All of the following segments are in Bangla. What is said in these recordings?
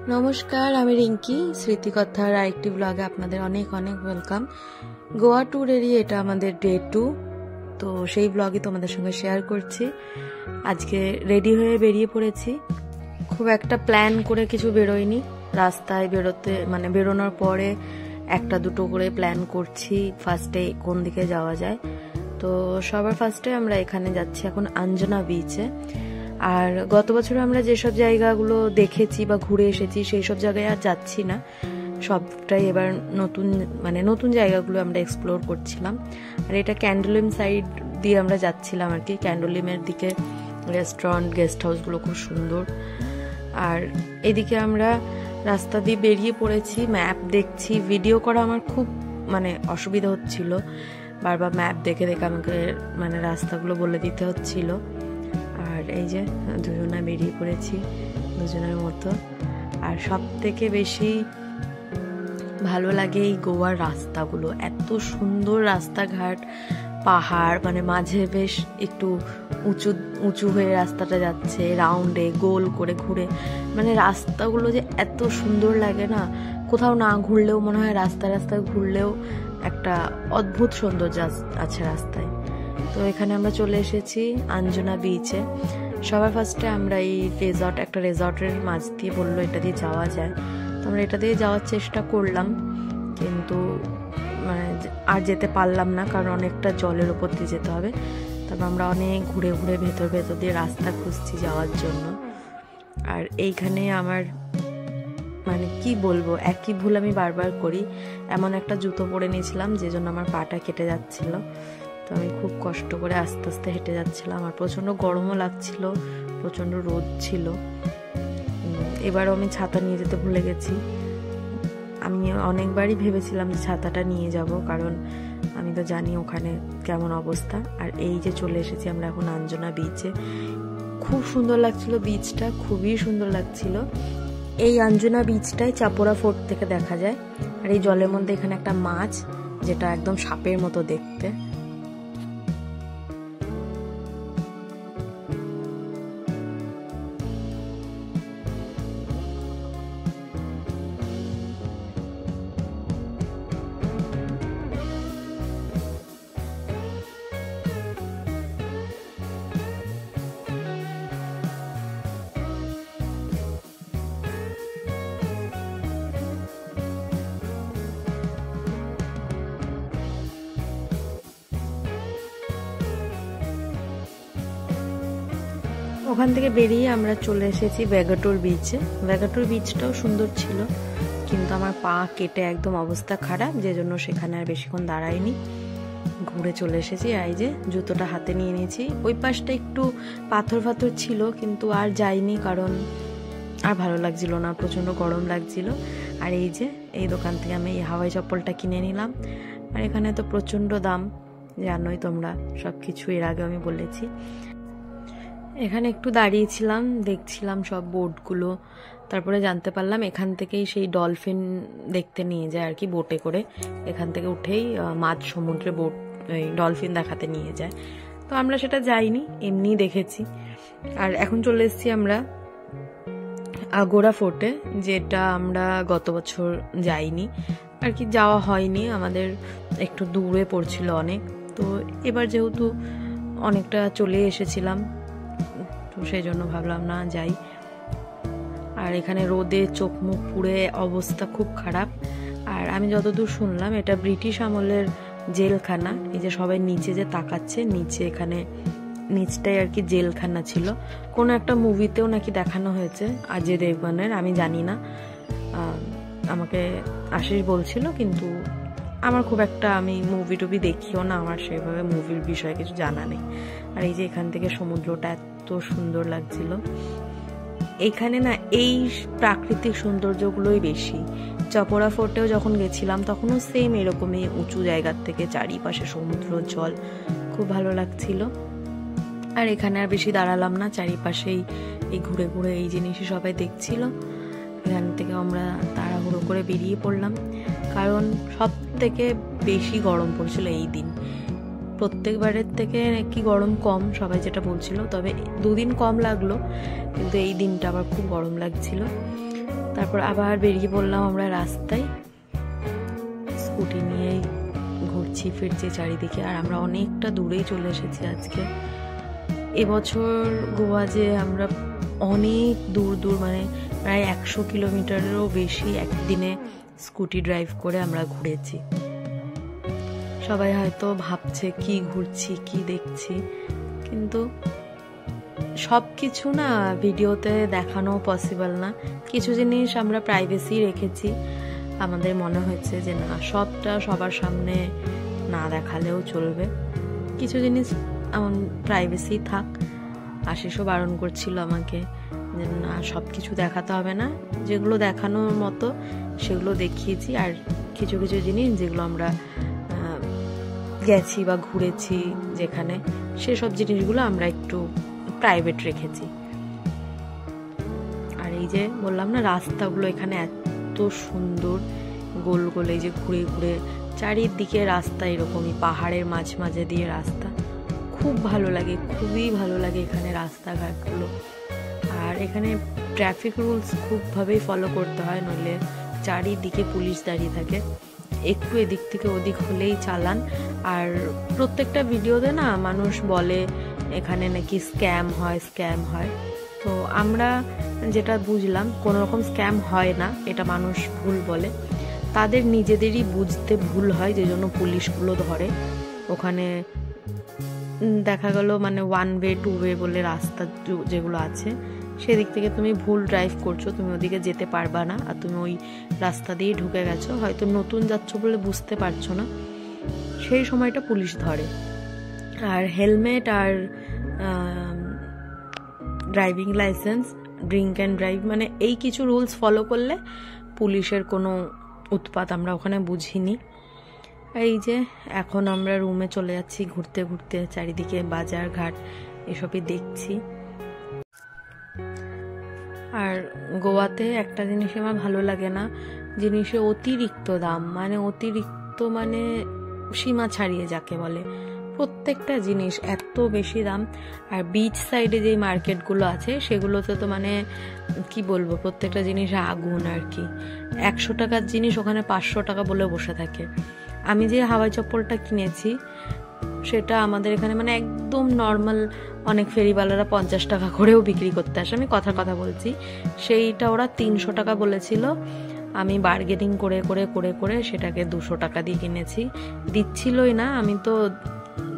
নমস্কার, আমি রিঙ্কি। স্মৃতিকথার আরেকটি ব্লগে আপনাদের অনেক অনেক ওয়েলকাম। গোয়া ট্যুরেরই এটা আমাদের ডে 2, তো সেই ব্লগই তোমাদের সঙ্গে শেয়ার করছি। আজকে রেডি হয়ে বেরিয়ে পড়েছি। খুব একটা প্ল্যান করে কিছু বেরোয়নি, রাস্তায় বেরোনোর পরে একটা দুটো করে প্ল্যান করছি ফার্স্টে কোন দিকে যাওয়া যায়। তো সবার ফার্স্টে আমরা এখানে যাচ্ছি এখন আঞ্জনা বিচে। আর গত বছর আমরা যেসব জায়গাগুলো দেখেছি বা ঘুরে এসেছি সেই সব জায়গায় আর যাচ্ছি না, সবটাই এবার নতুন জায়গাগুলো আমরা এক্সপ্লোর করছিলাম। আর এটা ক্যান্ডোলিম সাইড দিয়ে আমরা যাচ্ছিলাম আর কি। ক্যান্ডোলিমের দিকে রেস্টুরেন্ট, গেস্ট হাউসগুলো খুব সুন্দর। আর এদিকে আমরা রাস্তা দিয়ে বেরিয়ে পড়েছি, ম্যাপ দেখছি। ভিডিও করা আমার খুব অসুবিধা হচ্ছিল, বারবার ম্যাপ দেখে দেখে আমাকে রাস্তাগুলো বলে দিতে হচ্ছিল। আর এই যে দুজনা বেরিয়ে পড়েছি দুজনের মতো। আর সব থেকে বেশি ভালো লাগে এই গোয়ার রাস্তাগুলো, এত সুন্দর রাস্তাঘাট, পাহাড়, মাঝে বেশ একটু উঁচু উঁচু হয়ে রাস্তাটা যাচ্ছে, রাউন্ডে গোল করে ঘুরে। রাস্তাগুলো যে এত সুন্দর লাগে না, কোথাও না ঘুরলেও মনে হয় রাস্তায় ঘুরলেও একটা অদ্ভুত সৌন্দর্য আছে রাস্তায়। তো এখানে আমরা চলে এসেছি আঞ্জনা বিচে। সবার ফার্স্টে আমরা এই একটা রেজর্টের মাঝ দিয়ে বললো এটা দিয়ে যাওয়া যায়, তো আমরা এটা দিয়ে যাওয়ার চেষ্টা করলাম, কিন্তু আর যেতে পারলাম না, কারণ অনেকটা জলের উপর দিয়ে যেতে হবে। তারপর আমরা অনেক ঘুরে ঘুরে ভেতর দিয়ে রাস্তা খুঁজছি যাওয়ার জন্য। আর এইখানে আমার কি বলবো, একই ভুল আমি বারবার করি। এমন একটা জুতো পরে নিয়েছিলাম যে জন্য আমার পাটা কেটে যাচ্ছিল। তো আমি খুব কষ্ট করে আস্তে আস্তে হেঁটে যাচ্ছিলাম। আর প্রচণ্ড গরমও লাগছিল, প্রচণ্ড রোদ ছিল। এবারও আমি ছাতা নিয়ে যেতে ভুলে গেছি। আমি অনেকবারই ভেবেছিলাম যে ছাতাটা নিয়ে যাব, কারণ আমি তো জানি ওখানে কেমন অবস্থা। আর এই যে চলে এসেছি আমরা এখন আঞ্জনা বিচে। খুব সুন্দর লাগছিল বিচটা, খুবই সুন্দর লাগছিল। এই আঞ্জনা বিচটাই চাপোরা ফোর্ট থেকে দেখা যায়। আর এই জলের মধ্যে এখানে একটা মাছ, যেটা একদম সাপের মতো দেখতে। ওখান থেকে বেরিয়ে আমরা চলে এসেছি ভ্যাগাটোর বিচে। ভ্যাগাটোর বিচটাও সুন্দর ছিল, কিন্তু আমার পা কেটে একদম অবস্থা খারাপ, যে জন্য সেখানে আর বেশিক্ষণ দাঁড়াইনি, ঘুরে চলে এসেছি। এই যে জুতোটা হাতে নিয়ে নিয়েছি। ওই পাশটা একটু পাথর ছিল, কিন্তু আর যাইনি, কারণ আর ভালো লাগছিল না, প্রচণ্ড গরম লাগছিল। আর এই যে এই দোকান থেকে আমি এই হাওয়াই চপ্পলটা কিনে নিলাম। আর এখানে তো প্রচণ্ড দাম, জানোই তোমরা, সব কিছু এর আগে আমি বলেছি। এখানে একটু দাঁড়িয়েছিলাম, দেখছিলাম সব বোটগুলো। তারপরে জানতে পারলাম এখান থেকেই সেই ডলফিন দেখতে নিয়ে যায় আর কি, বোটে করে। এখান থেকে উঠেই মাঝ সমুদ্রে ডলফিন দেখাতে নিয়ে যায়। তো আমরা সেটা যাইনি, এমনিই দেখেছি। আর এখন চলে এসেছি আমরা আগোরা ফোর্টে, যেটা আমরা গত বছর যাইনি আর কি, যাওয়া হয়নি, আমাদের একটু দূরে পড়ছিল অনেক। তো এবার যেহেতু অনেকটা চলে এসেছিলাম, তো সেই জন্য ভাবলাম না যাই। আর এখানে রোদে চোখ মুখ পুড়ে অবস্থা খুব খারাপ। আর আমি যতদূর শুনলাম এটা ব্রিটিশ আমলের জেলখানা। এই যে সবাই নিচে যে তাকাচ্ছে, নিচে এখানে নিচটাই আর কি জেলখানা ছিল। কোনো একটা মুভিতেও নাকি দেখানো হয়েছে অজয় দেবগনের, আমি জানি না, আমাকে আশিস বলছিল, কিন্তু আমার খুব একটা, আমি মুভি টুভি দেখিও না, আমার সেভাবে মুভির বিষয়ে কিছু জানা নেই। আর এই যে এখান থেকে সমুদ্রটা এত সুন্দর লাগছিল। এখানে না এই প্রাকৃতিক সৌন্দর্যগুলোই বেশি। চাপোরা ফোর্টেও যখন গেছিলাম তখনও সেম এরকমই উঁচু জায়গার থেকে চারিপাশে সমুদ্র জল, খুব ভালো লাগছিল। আর এখানে আর বেশি দাঁড়ালাম না, চারিপাশেই এই ঘুরে ঘুরে এই জিনিসই সবাই দেখছিল। এখান থেকে আমরা তাড়াহুড়ো করে বেরিয়ে পড়লাম, কারণ সব থেকে বেশি গরম পড়ছিল এই দিন। প্রত্যেকবারের থেকে কি গরম কম সবাই যেটা বলছিল, তবে 2 দিন কম লাগলো, কিন্তু এই দিনটা আবার খুব গরম লাগছিল। তারপর আবার বেরিয়ে পড়লাম আমরা রাস্তায়, স্কুটি নিয়েই ঘুরছি ফিরছি চারিদিকে। আর আমরা অনেকটা দূরেই চলে এসেছি আজকে। এবছর গোয়া যে আমরা অনেক দূর দূর মানে প্রায় 100 কিলোমিটারেরও বেশি একদিনে স্কুটি ড্রাইভ করে আমরা ঘুরেছি। সবাই হয়তো ভাবছে কি ঘুরছি কি দেখছি, কিন্তু সব কিছু না ভিডিওতে দেখানো পসিবল না। কিছু জিনিস আমরা প্রাইভেসি রেখেছি, আমাদের মনে হয়েছে যে না সবটা সবার সামনে না দেখালেও চলবে, কিছু জিনিস এমন প্রাইভেসি থাক। আশিসও বারণ করছিল আমাকে যে না সব কিছু দেখাতে হবে না, যেগুলো দেখানোর মতো সেগুলো দেখিয়েছি। আর কিছু কিছু জিনিস যেগুলো আমরা গেছি বা ঘুরেছি যেখানে, সেসব জিনিসগুলো আমরা একটু প্রাইভেট রেখেছি। আর এই যে বললাম না রাস্তাগুলো এখানে এত সুন্দর, গোল গোল এই যে ঘুরে ঘুরে চারিদিকে রাস্তা, এরকমই পাহাড়ের মাঝে মাঝে দিয়ে রাস্তা, খুব ভালো লাগে, খুবই ভালো লাগে এখানে রাস্তাঘাটগুলো। আর এখানে ট্রাফিক রুলস খুবভাবেই ফলো করতে হয়, নইলে চারিদিকে পুলিশ দাঁড়িয়ে থাকে, একটু এদিক থেকে ওদিক হলেই চালান। আর প্রত্যেকটা ভিডিওতে না মানুষ বলে এখানে নাকি স্ক্যাম হয়, তো আমরা যেটা বুঝলাম কোনো রকম স্ক্যাম হয় না, এটা মানুষ ভুল বলে, তাদের নিজেদেরই বুঝতে ভুল হয়, যে জন্য পুলিশগুলো ধরে। ওখানে দেখা গেল মানে 1 ওয়ে 2 ওয়ে বলে রাস্তা যেগুলো আছে, সেদিক থেকে তুমি ভুল ড্রাইভ করছো, তুমি ওদিকে যেতে পারবা না, আর তুমি ওই রাস্তা দিয়ে ঢুকে গেছো, হয়তো নতুন যাচ্ছ বলে বুঝতে পারছো না, সেই সময়টা পুলিশ ধরে। আর হেলমেট আর driving licence, drink and drive, মানে এই কিছু রুলস ফলো করলে পুলিশের কোনো উৎপাত আমরা ওখানে বুঝিনি। এই যে এখন আমরা রুমে চলে যাচ্ছি ঘুরতে ঘুরতে, চারিদিকে বাজার ঘাট এসবই দেখছি। আর গোয়াতে একটা জিনিস আমার ভালো লাগে না, জিনিসে অতিরিক্ত দাম, মানে অতিরিক্ত মানে সীমা ছাড়িয়ে যাকে বলে, প্রত্যেকটা জিনিস এত বেশি দাম। আর বিচ সাইডে যেই মার্কেটগুলো আছে সেগুলোতে তো মানে কি বলবো, প্রত্যেকটা জিনিস আগুন আর কি। 100 টাকার জিনিস ওখানে 500 টাকা বলে বসে থাকে। আমি যে হাওয়াই চপ্পলটা কিনেছি সেটা আমাদের এখানে মানে একদম নর্মাল, অনেক ফেরিওয়ালারা 50 টাকা করেও বিক্রি করতে আসে, আমি কথা বলছি, সেইটা ওরা 300 টাকা বলেছিল। আমি বার্গেনিং করে করে করে করে সেটাকে 200 টাকা দিয়ে কিনেছি, দিচ্ছিলই না। আমি তো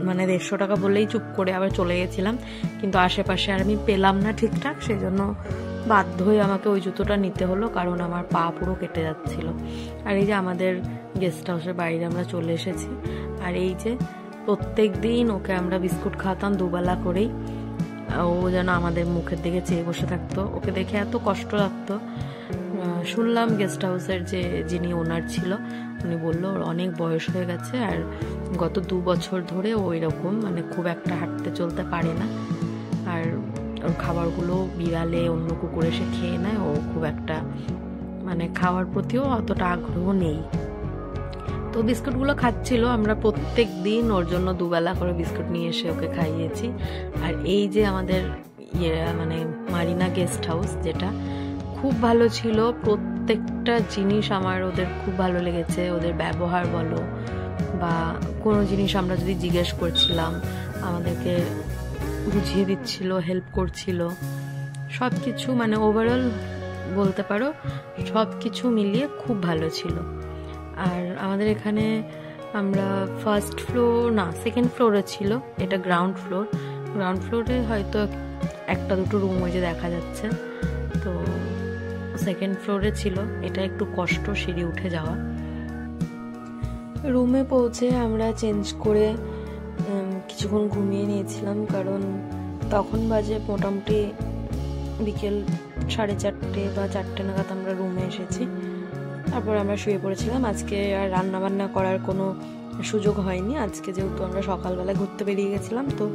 মানে 150 টাকা বললেই চুপ করে আবার চলে গেছিলাম, কিন্তু আশেপাশে আর আমি পেলাম না ঠিকঠাক, সেজন্য বাধ্য হয়ে আমাকে ওই জুতোটা নিতে হলো, কারণ আমার পা পুরো কেটে যাচ্ছিল। আর এই যে আমাদের গেস্ট হাউসের বাইরে আমরা চলে এসেছি। আর এই যে প্রত্যেক দিন ওকে আমরা বিস্কুট খাওয়াতাম 2 বেলা করেই, ও যেন আমাদের মুখের দিকে চেয়ে বসে থাকতো, ওকে দেখে এত কষ্ট লাগতো। শুনলাম গেস্ট হাউসের যিনি ওনার ছিল উনি বললো ওর অনেক বয়স হয়ে গেছে, আর গত 2 বছর ধরে ও এরকম মানে খুব একটা হাঁটতে চলতে পারে না, আর ওর খাবারগুলো বিড়ালে অন্য কুকুর এসে খেয়ে নেয়, ও খুব একটা মানে খাওয়ার প্রতিও অতটা আগ্রহ নেই। তো বিস্কুটগুলো খাচ্ছিল, আমরা প্রত্যেক দিন ওর জন্য 2 বেলা করে বিস্কুট নিয়ে এসে ওকে খাইয়েছি। আর এই যে আমাদের মানে মারিনা গেস্ট হাউস, যেটা খুব ভালো ছিল, প্রত্যেকটা জিনিস আমার ওদের খুব ভালো লেগেছে, ওদের ব্যবহার বলো বা কোনো জিনিস আমরা যদি জিজ্ঞেস করছিলাম আমাদেরকে বুঝিয়ে দিচ্ছিল, হেল্প করছিল, সব কিছু মানে ওভারঅল বলতে পারো সব কিছু মিলিয়ে খুব ভালো ছিল। আর আমাদের এখানে আমরা ফার্স্ট ফ্লোর না সেকেন্ড ফ্লোরে ছিল, এটা গ্রাউন্ড ফ্লোরে হয়তো 1-2 রুম ওই যে দেখা যাচ্ছে, তো সেকেন্ড ফ্লোরে ছিল, এটা একটু কষ্ট সিঁড়ি উঠে যাওয়া। রুমে পৌঁছে আমরা চেঞ্জ করে কিছুক্ষণ ঘুমিয়ে নিয়েছিলাম, কারণ তখন বাজে মোটামুটি বিকেল 4:30 বা 4টে নাগাদ আমরা রুমে এসেছি। তারপর আমরা শুয়ে পড়েছিলাম। আজকে আর রান্নাবান্না করার কোনো সুযোগ হয়নি, আজকে যেহেতু আমরা সকালবেলা ঘুরতে বেরিয়ে গেছিলাম, তো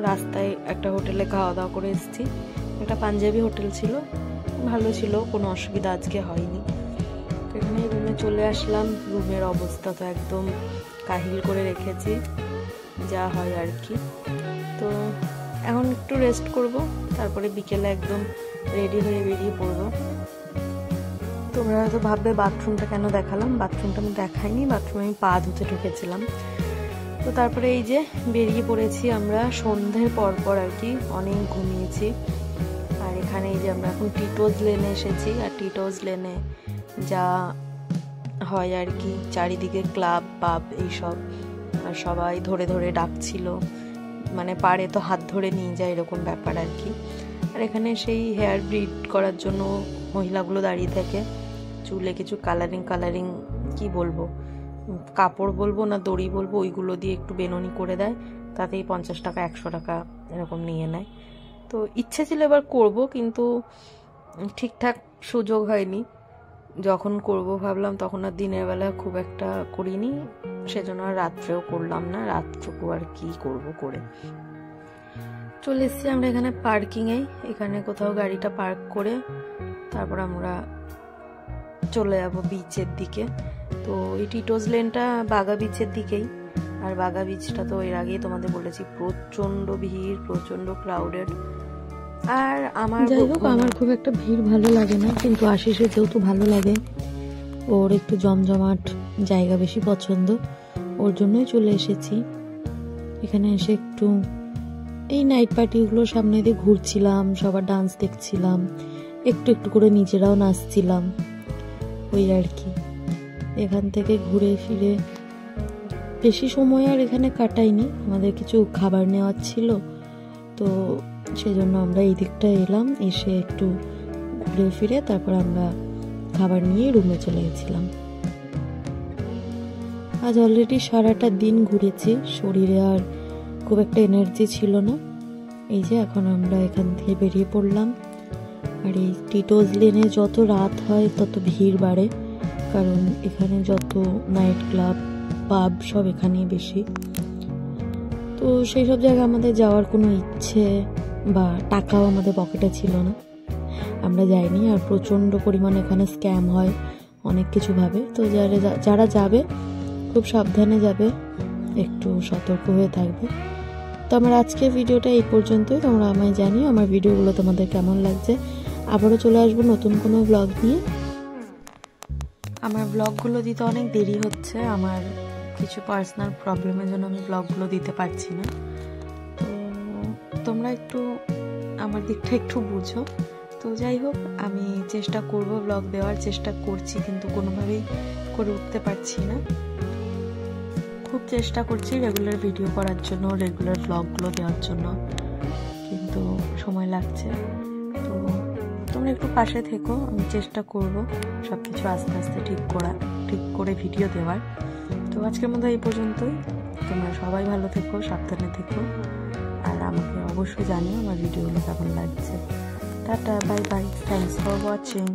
রাস্তায় একটা হোটেলে খাওয়া দাওয়া করে এসেছি। একটা পাঞ্জাবি হোটেল ছিল, ভালো ছিল, কোনো অসুবিধা আজকে হয়নি। তো এখানে রুমে চলে আসলাম। রুমের অবস্থা তো একদম কাহিল করে রেখেছি, যা হয় আর কি। তো এখন একটু রেস্ট করব, তারপরে বিকেলে একদম রেডি হয়ে বেরিয়ে পড়বো। তোমরা হয়তো ভাববে বাথরুমটা কেন দেখালাম, বাথরুমটা আমি দেখাইনি, বাথরুমে আমি পা ধুতে ঢুকেছিলাম। তো তারপরে এই যে বেরিয়ে পড়েছি আমরা সন্ধ্যের পরপর আর কি, অনেক ঘুমিয়েছি। আর এখানে এই যে আমরা এখন টিটোজ লেনে এসেছি। আর টিটোজ লেনে যা হয় আর কি, চারিদিকে ক্লাব পাব এইসব, আর সবাই ধরে ধরে ডাকছিল, মানে পারে তো হাত ধরে নিয়ে যায় এরকম ব্যাপার আর কি। আর এখানে সেই হেয়ার ব্রিড করার জন্য মহিলাগুলো দাঁড়িয়ে থাকে, চুলে কিছু কালারিং কি বলবো, কাপড় বলবো না দড়ি বলবো, ওইগুলো দিয়ে একটু বেননি করে দেয়, তাতেই 50 টাকা 100 টাকা এরকম নিয়ে নেয়। তো ইচ্ছে ছিল এবার করব, কিন্তু ঠিকঠাক সুযোগ হয়নি। যখন করব ভাবলাম তখন আর দিনের বেলা খুব একটা করিনি, সেজন্য আর রাত্রেও করলাম না, রাতটুকু আর কি করব করে। চলে এসেছি আমরা এখানে পার্কিংয়ে, এখানে কোথাও গাড়িটা পার্ক করে তারপর আমরা চলে যাব বিচের দিকে। তো এই টিটোজ লেনটা বাগা বিচের দিকেই, আর বাগা বিচটা তো এর আগেই তোমাদের বলেছি প্রচণ্ড ভিড়, প্রচণ্ড ক্রাউডেড। আর যাই হোক আমার খুব একটা ভিড় ভালো লাগে না, কিন্তু আশিসের যেহেতু ভালো লাগে, ওর একটু জমজমাট জায়গা বেশি পছন্দ, ওর জন্যই চলে এসেছি। এখানে এসে একটু এই নাইট পার্টিগুলোর সামনে দিয়ে ঘুরছিলাম, সবার ডান্স দেখছিলাম, একটু একটু করে নিজেরাও নাচছিলাম, ওই আর কি। এখান থেকে ঘুরে ফিরে বেশি সময় আর এখানে কাটাইনি, আমাদের কিছু খাবার নেওয়ার ছিল, তো সেজন্য আমরা এই দিকটা এলাম, এসে একটু ঘুরে ফিরে তারপর আমরা খাবার নিয়ে রুমে চলে গেছিলাম। আজ অলরেডি সারাটা দিন ঘুরেছি, শরীরে আর খুব একটা এনার্জি ছিল না। এই যে এখন আমরা এখান থেকে বেরিয়ে পড়লাম। আর এই টিটোজ লেনে যত রাত হয় তত ভিড় বাড়ে, কারণ এখানে যত নাইট ক্লাব পাব সব এখানেই বেশি। তো সেই সব জায়গায় আমাদের যাওয়ার কোনো ইচ্ছে বা টাকাও আমাদের পকেটে ছিল না, আমরা যাইনি। আর প্রচণ্ড পরিমাণে এখানে স্ক্যাম হয় অনেক কিছু ভাবে, তো যারা যাবে খুব সাবধানে যাবে, একটু সতর্ক হয়ে থাকবে। তো আমার আজকের ভিডিওটা এই পর্যন্তই। তোমরা আমায় জানিও আমার ভিডিওগুলো তোমাদের কেমন লাগছে। আবারও চলে আসবো নতুন কোনো ব্লগ নিয়ে। আমার ব্লগগুলো দিতে অনেক দেরি হচ্ছে, আমার কিছু পার্সোনাল প্রবলেমের জন্য আমি ব্লগগুলো দিতে পারছি না। তো তোমরা একটু আমার দিকটা একটু বুঝো। তো যাই হোক, আমি চেষ্টা করব, ব্লগ দেওয়ার চেষ্টা করছি, কিন্তু কোনোভাবেই করে উঠতে পারছি না। খুব চেষ্টা করছি রেগুলার ভিডিও করার জন্য, রেগুলার ব্লগগুলো দেওয়ার জন্য, কিন্তু সময় লাগছে। তো তোমরা একটু পাশে থেকো, আমি চেষ্টা করব সব কিছু আস্তে আস্তে ঠিক করে ভিডিও দেওয়ার। তো আজকের মতো এই পর্যন্তই। তোমরা সবাই ভালো থেকো, সাবধানে থেকো, আর আমাকে অবশ্যই জানিও আমার ভিডিওগুলো কেমন লাগছে। Tata, bye bye, thanks for watching.